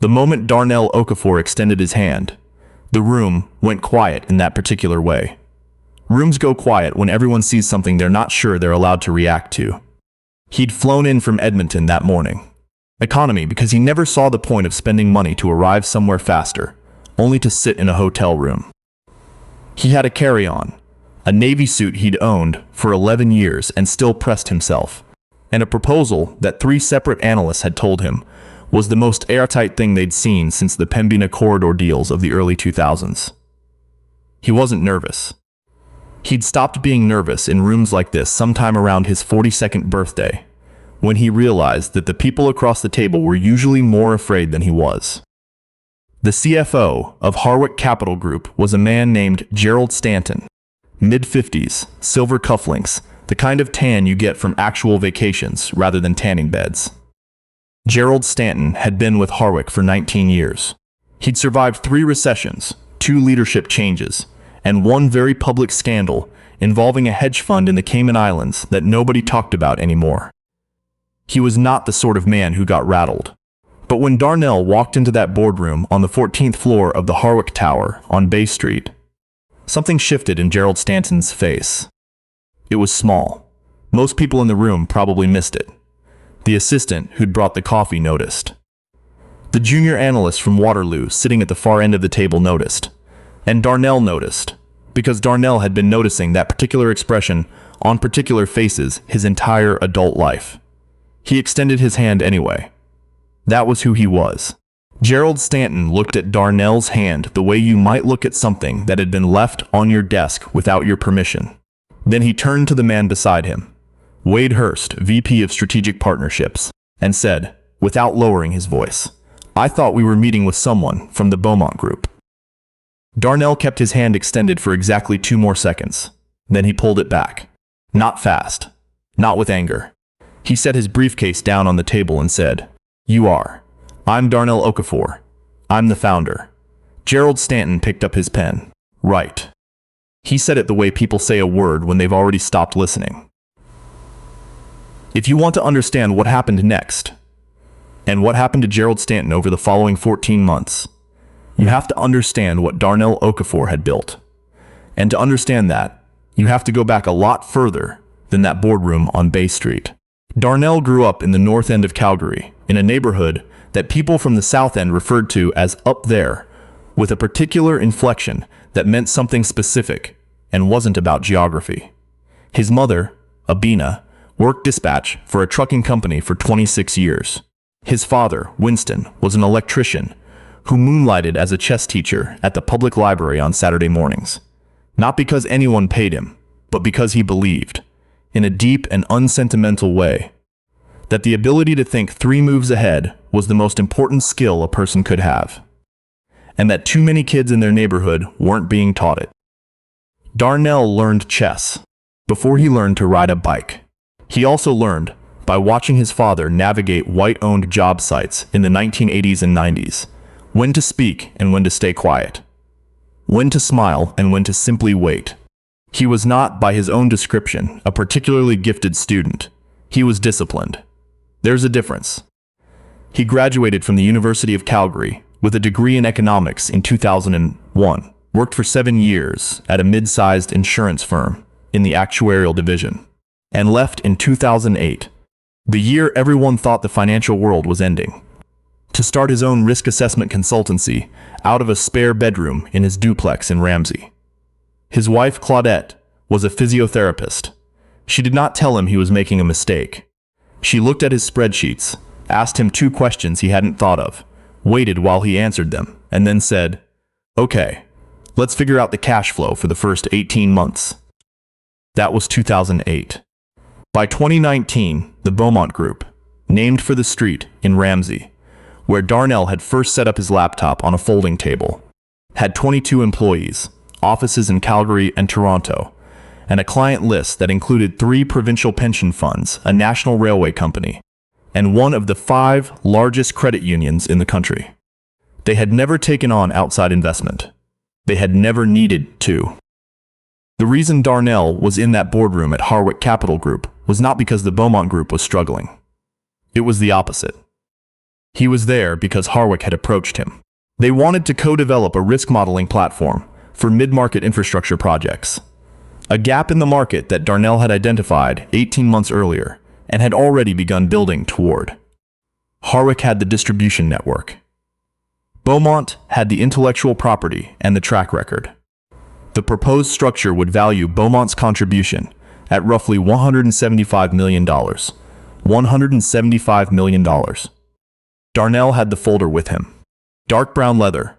The moment Darnell Okafor extended his hand, the room went quiet in that particular way. Rooms go quiet when everyone sees something they're not sure they're allowed to react to. He'd flown in from Edmonton that morning. Economy, because he never saw the point of spending money to arrive somewhere faster, only to sit in a hotel room. He had a carry-on, a navy suit he'd owned for 11 years and still pressed himself, and a proposal that 3 separate analysts had told him was the most airtight thing they'd seen since the Pembina corridor deals of the early 2000s. He wasn't nervous. He'd stopped being nervous in rooms like this sometime around his 42nd birthday, when he realized that the people across the table were usually more afraid than he was. The CFO of Handshake Capital Group was a man named Gerald Stanton, mid-50s, silver cufflinks, the kind of tan you get from actual vacations rather than tanning beds. Gerald Stanton had been with Handshake for 19 years. He'd survived 3 recessions, 2 leadership changes, and 1 very public scandal involving a hedge fund in the Cayman Islands that nobody talked about anymore. He was not the sort of man who got rattled. But when Darnell walked into that boardroom on the 14th floor of the Handshake Tower on Bay Street, something shifted in Gerald Stanton's face. It was small. Most people in the room probably missed it. The assistant who'd brought the coffee noticed. The junior analyst from Waterloo sitting at the far end of the table noticed. And Darnell noticed, because Darnell had been noticing that particular expression on particular faces his entire adult life. He extended his hand anyway. That was who he was. Gerald Stanton looked at Darnell's hand the way you might look at something that had been left on your desk without your permission. Then he turned to the man beside him, Wade Hurst, VP of Strategic Partnerships, and said, without lowering his voice, "I thought we were meeting with someone from the Beaumont Group." Darnell kept his hand extended for exactly 2 more seconds. Then he pulled it back. Not fast. Not with anger. He set his briefcase down on the table and said, "You are. I'm Darnell Okafor. I'm the founder." Gerald Stanton picked up his pen. Right. He said it the way people say a word when they've already stopped listening. If you want to understand what happened next, and what happened to Gerald Stanton over the following 14 months, you have to understand what Darnell Okafor had built. And to understand that, you have to go back a lot further than that boardroom on Bay Street. Darnell grew up in the north end of Calgary, in a neighborhood that people from the south end referred to as up there, with a particular inflection that meant something specific and wasn't about geography. His mother, Abina, worked dispatch for a trucking company for 26 years. His father, Winston, was an electrician who moonlighted as a chess teacher at the public library on Saturday mornings. Not because anyone paid him, but because he believed, in a deep and unsentimental way, that the ability to think 3 moves ahead was the most important skill a person could have, and that too many kids in their neighborhood weren't being taught it. Darnell learned chess before he learned to ride a bike. He also learned, by watching his father navigate white-owned job sites in the 1980s and 90s, when to speak and when to stay quiet, when to smile and when to simply wait. He was not, by his own description, a particularly gifted student. He was disciplined. There's a difference. He graduated from the University of Calgary with a degree in economics in 2001, worked for 7 years at a mid-sized insurance firm in the actuarial division, and left in 2008, the year everyone thought the financial world was ending, to start his own risk assessment consultancy out of a spare bedroom in his duplex in Ramsey. His wife, Claudette, was a physiotherapist. She did not tell him he was making a mistake. She looked at his spreadsheets, asked him 2 questions he hadn't thought of, waited while he answered them, and then said, "Okay, let's figure out the cash flow for the first 18 months." That was 2008. By 2019, the Beaumont Group, named for the street in Ramsey, where Darnell had first set up his laptop on a folding table, had 22 employees, offices in Calgary and Toronto, and a client list that included 3 provincial pension funds, a national railway company, and one of the 5 largest credit unions in the country. They had never taken on outside investment. They had never needed to. The reason Darnell was in that boardroom at Handshake Capital Group was not because the Beaumont Group was struggling. It was the opposite. He was there because Harwick had approached him. They wanted to co-develop a risk modeling platform for mid-market infrastructure projects, a gap in the market that Darnell had identified 18 months earlier and had already begun building toward. Harwick had the distribution network. Beaumont had the intellectual property and the track record. The proposed structure would value Beaumont's contribution at roughly $175 million. $175 million. Darnell had the folder with him. Dark brown leather,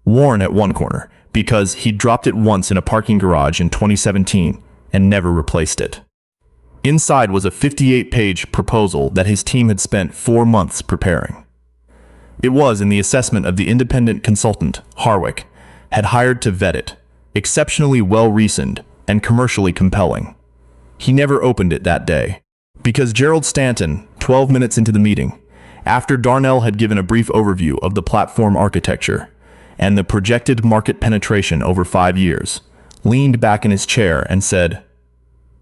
worn at one corner because he'd dropped it once in a parking garage in 2017 and never replaced it. Inside was a 58-page proposal that his team had spent 4 months preparing. It was, in the assessment of the independent consultant, Harwick, had hired to vet it, exceptionally well-reasoned and commercially compelling. He never opened it that day, because Gerald Stanton, 12 minutes into the meeting, after Darnell had given a brief overview of the platform architecture and the projected market penetration over 5 years, leaned back in his chair and said,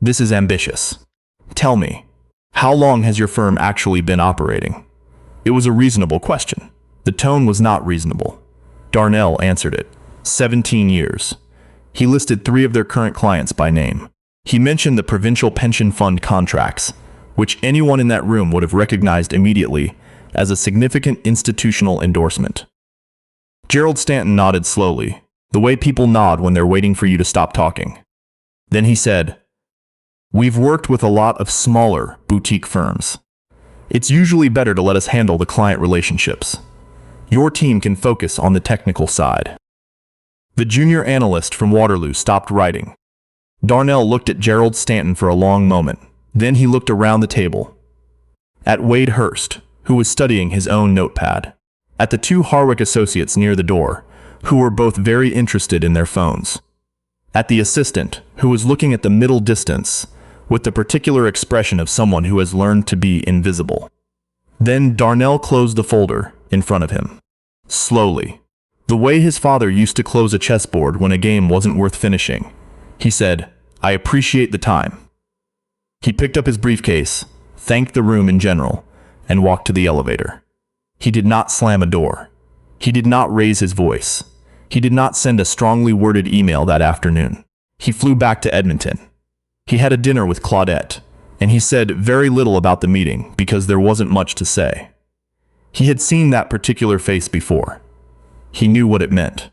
"This is ambitious. Tell me, how long has your firm actually been operating?" It was a reasonable question. The tone was not reasonable. Darnell answered it. 17 years. He listed 3 of their current clients by name. He mentioned the provincial pension fund contracts, which anyone in that room would have recognized immediately as a significant institutional endorsement. Gerald Stanton nodded slowly, the way people nod when they're waiting for you to stop talking. Then he said, "We've worked with a lot of smaller, boutique firms. It's usually better to let us handle the client relationships. Your team can focus on the technical side." The junior analyst from Waterloo stopped writing. Darnell looked at Gerald Stanton for a long moment. Then he looked around the table. At Wade Hurst, who was studying his own notepad. At the 2 Harwick associates near the door, who were both very interested in their phones. At the assistant, who was looking at the middle distance, with the particular expression of someone who has learned to be invisible. Then Darnell closed the folder in front of him. Slowly. The way his father used to close a chessboard when a game wasn't worth finishing. He said, "I appreciate the time." He picked up his briefcase, thanked the room in general, and walked to the elevator. He did not slam a door. He did not raise his voice. He did not send a strongly worded email that afternoon. He flew back to Edmonton. He had a dinner with Claudette, and he said very little about the meeting because there wasn't much to say. He had seen that particular face before. He knew what it meant.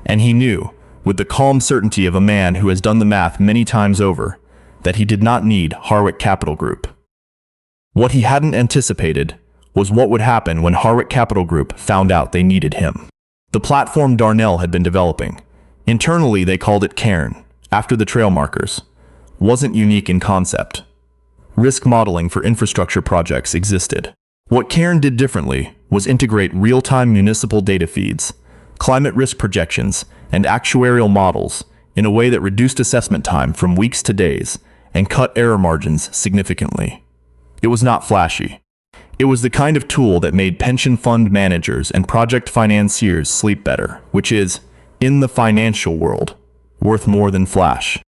And he knew, with the calm certainty of a man who has done the math many times over, that he did not need Harwick Capital Group. What he hadn't anticipated was what would happen when Harwick Capital Group found out they needed him. The platform Darnell had been developing, internally they called it Cairn, after the trail markers, wasn't unique in concept. Risk modeling for infrastructure projects existed. What Cairn did differently was integrate real-time municipal data feeds, climate risk projections, and actuarial models in a way that reduced assessment time from weeks to days and cut error margins significantly. It was not flashy. It was the kind of tool that made pension fund managers and project financiers sleep better, which is, in the financial world, worth more than flash.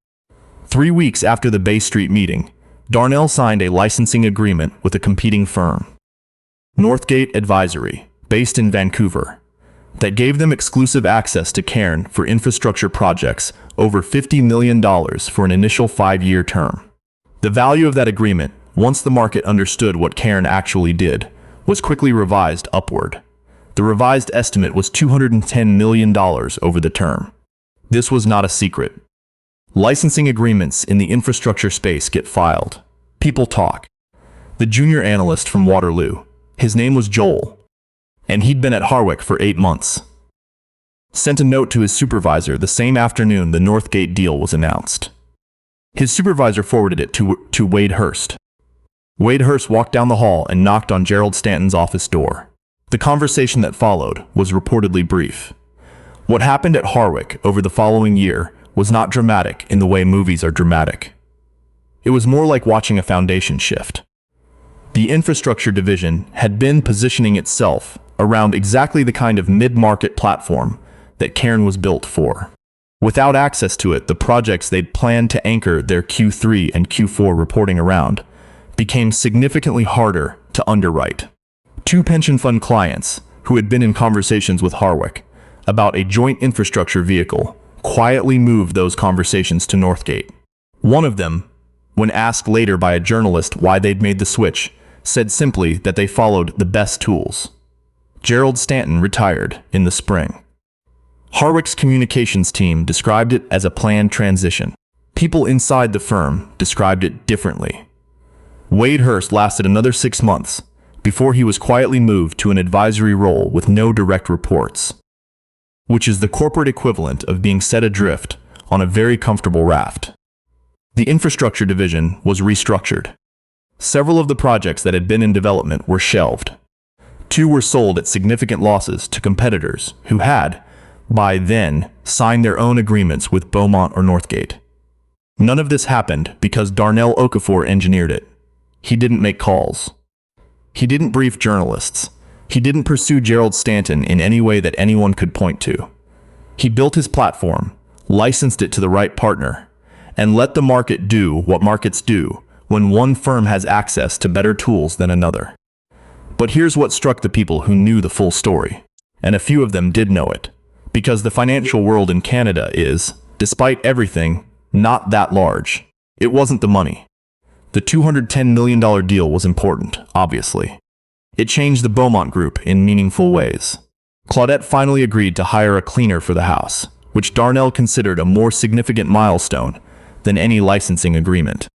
3 weeks after the Bay Street meeting, Darnell signed a licensing agreement with a competing firm, Northgate Advisory, based in Vancouver, that gave them exclusive access to Cairn for infrastructure projects over $50 million for an initial 5-year term. The value of that agreement, once the market understood what Cairn actually did, was quickly revised upward. The revised estimate was $210 million over the term. This was not a secret. Licensing agreements in the infrastructure space get filed. People talk. The junior analyst from Waterloo, his name was Joel, and he'd been at Harwick for 8 months, sent a note to his supervisor the same afternoon the Northgate deal was announced. His supervisor forwarded it to Wade Hurst. Wade Hurst walked down the hall and knocked on Gerald Stanton's office door. The conversation that followed was reportedly brief. What happened at Harwick over the following year was not dramatic in the way movies are dramatic. It was more like watching a foundation shift. The infrastructure division had been positioning itself around exactly the kind of mid-market platform that Cairn was built for. Without access to it, the projects they'd planned to anchor their Q3 and Q4 reporting around became significantly harder to underwrite. Two pension fund clients, who had been in conversations with Harwick about a joint infrastructure vehicle, quietly moved those conversations to Northgate. One of them, when asked later by a journalist why they'd made the switch, said simply that they followed the best tools. Gerald Stanton retired in the spring. Harwick's communications team described it as a planned transition. People inside the firm described it differently. Wade Hurst lasted another 6 months before he was quietly moved to an advisory role with no direct reports, which is the corporate equivalent of being set adrift on a very comfortable raft. The infrastructure division was restructured. Several of the projects that had been in development were shelved. 2 were sold at significant losses to competitors who had, by then, signed their own agreements with Beaumont or Northgate. None of this happened because Darnell Okafor engineered it. He didn't make calls. He didn't brief journalists. He didn't pursue Gerald Stanton in any way that anyone could point to. He built his platform, licensed it to the right partner, and let the market do what markets do when one firm has access to better tools than another. But here's what struck the people who knew the full story, and a few of them did know it, because the financial world in Canada is, despite everything, not that large. It wasn't the money. The $210 million deal was important, obviously. It changed the Beaumont Group in meaningful ways. Claudette finally agreed to hire a cleaner for the house, which Darnell considered a more significant milestone than any licensing agreement.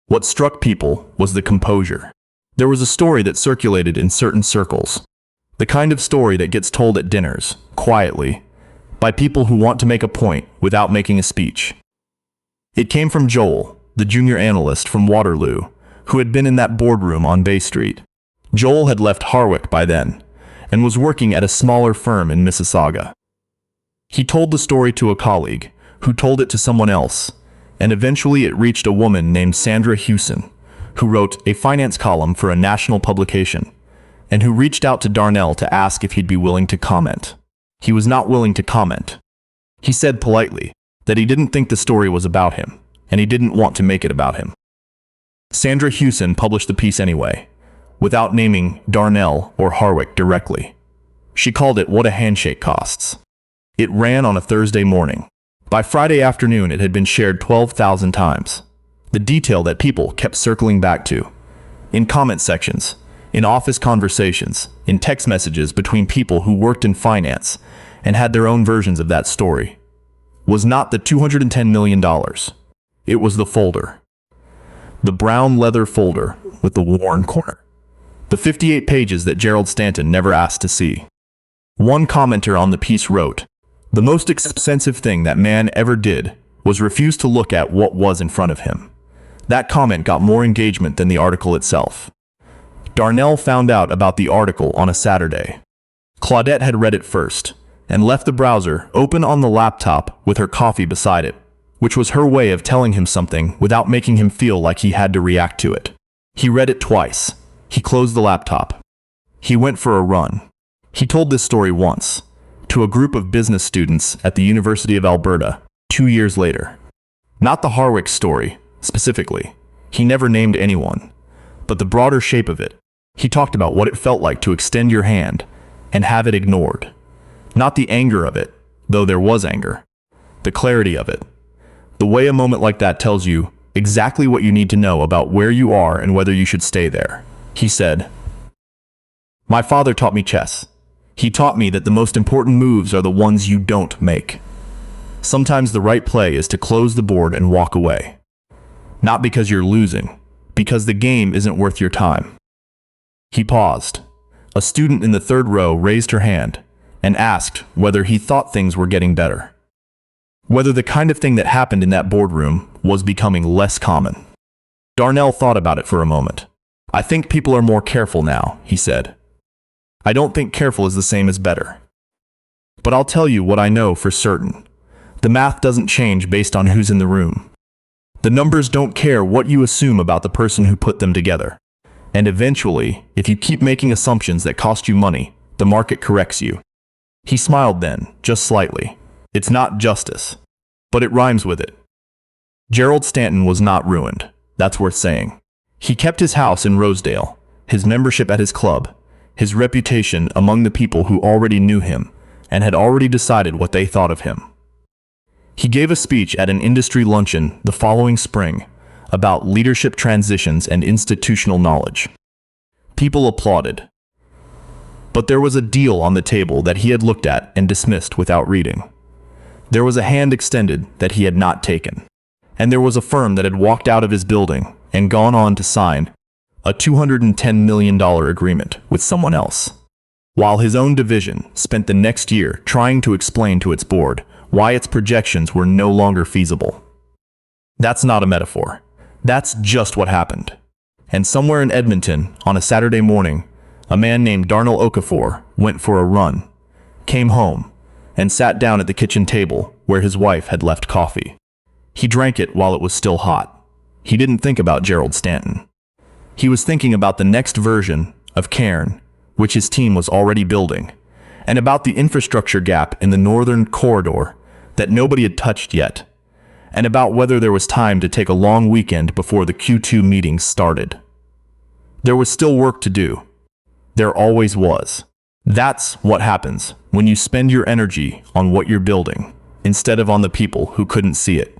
What struck people was the composure. There was a story that circulated in certain circles. The kind of story that gets told at dinners, quietly, by people who want to make a point without making a speech. It came from Joel, the junior analyst from Waterloo, who had been in that boardroom on Bay Street. Joel had left Harwick by then, and was working at a smaller firm in Mississauga. He told the story to a colleague, who told it to someone else, and eventually it reached a woman named Sandra Hewson, who wrote a finance column for a national publication, and who reached out to Darnell to ask if he'd be willing to comment. He was not willing to comment. He said politely that he didn't think the story was about him, and he didn't want to make it about him. Sandra Hewson published the piece anyway, without naming Darnell or Harwick directly. She called it What a Handshake Costs. It ran on a Thursday morning. By Friday afternoon, it had been shared 12,000 times. The detail that people kept circling back to, in comment sections, in office conversations, in text messages between people who worked in finance and had their own versions of that story, was not the $210 million. It was the folder. The brown leather folder with the worn corner. The 58 pages that Gerald Stanton never asked to see. One commenter on the piece wrote, "The most expensive thing that man ever did was refuse to look at what was in front of him." That comment got more engagement than the article itself. Darnell found out about the article on a Saturday. Claudette had read it first, and left the browser open on the laptop with her coffee beside it, which was her way of telling him something without making him feel like he had to react to it. He read it twice. He closed the laptop. He went for a run. He told this story once, to a group of business students at the University of Alberta, 2 years later. Not the Harwick story, specifically. He never named anyone, but the broader shape of it. He talked about what it felt like to extend your hand and have it ignored. Not the anger of it, though there was anger. The clarity of it. The way a moment like that tells you exactly what you need to know about where you are and whether you should stay there. He said, "My father taught me chess. He taught me that the most important moves are the ones you don't make. Sometimes the right play is to close the board and walk away. Not because you're losing, because the game isn't worth your time." He paused. A student in the third row raised her hand and asked whether he thought things were getting better. Whether the kind of thing that happened in that boardroom was becoming less common. Darnell thought about it for a moment. "I think people are more careful now," he said. "I don't think careful is the same as better. But I'll tell you what I know for certain. The math doesn't change based on who's in the room. The numbers don't care what you assume about the person who put them together. And eventually, if you keep making assumptions that cost you money, the market corrects you." He smiled then, just slightly. "It's not justice, but it rhymes with it." Gerald Stanton was not ruined, that's worth saying. He kept his house in Rosedale, his membership at his club, his reputation among the people who already knew him and had already decided what they thought of him. He gave a speech at an industry luncheon the following spring about leadership transitions and institutional knowledge. People applauded. But there was a deal on the table that he had looked at and dismissed without reading. There was a hand extended that he had not taken. And there was a firm that had walked out of his building and gone on to sign a $210 million agreement with someone else, while his own division spent the next year trying to explain to its board why its projections were no longer feasible. That's not a metaphor. That's just what happened. And somewhere in Edmonton, on a Saturday morning, a man named Darnell Okafor went for a run, came home, and sat down at the kitchen table where his wife had left coffee. He drank it while it was still hot. He didn't think about Gerald Stanton. He was thinking about the next version of Cairn, which his team was already building, and about the infrastructure gap in the northern corridor that nobody had touched yet, and about whether there was time to take a long weekend before the Q2 meetings started. There was still work to do. There always was. That's what happens when you spend your energy on what you're building, instead of on the people who couldn't see it.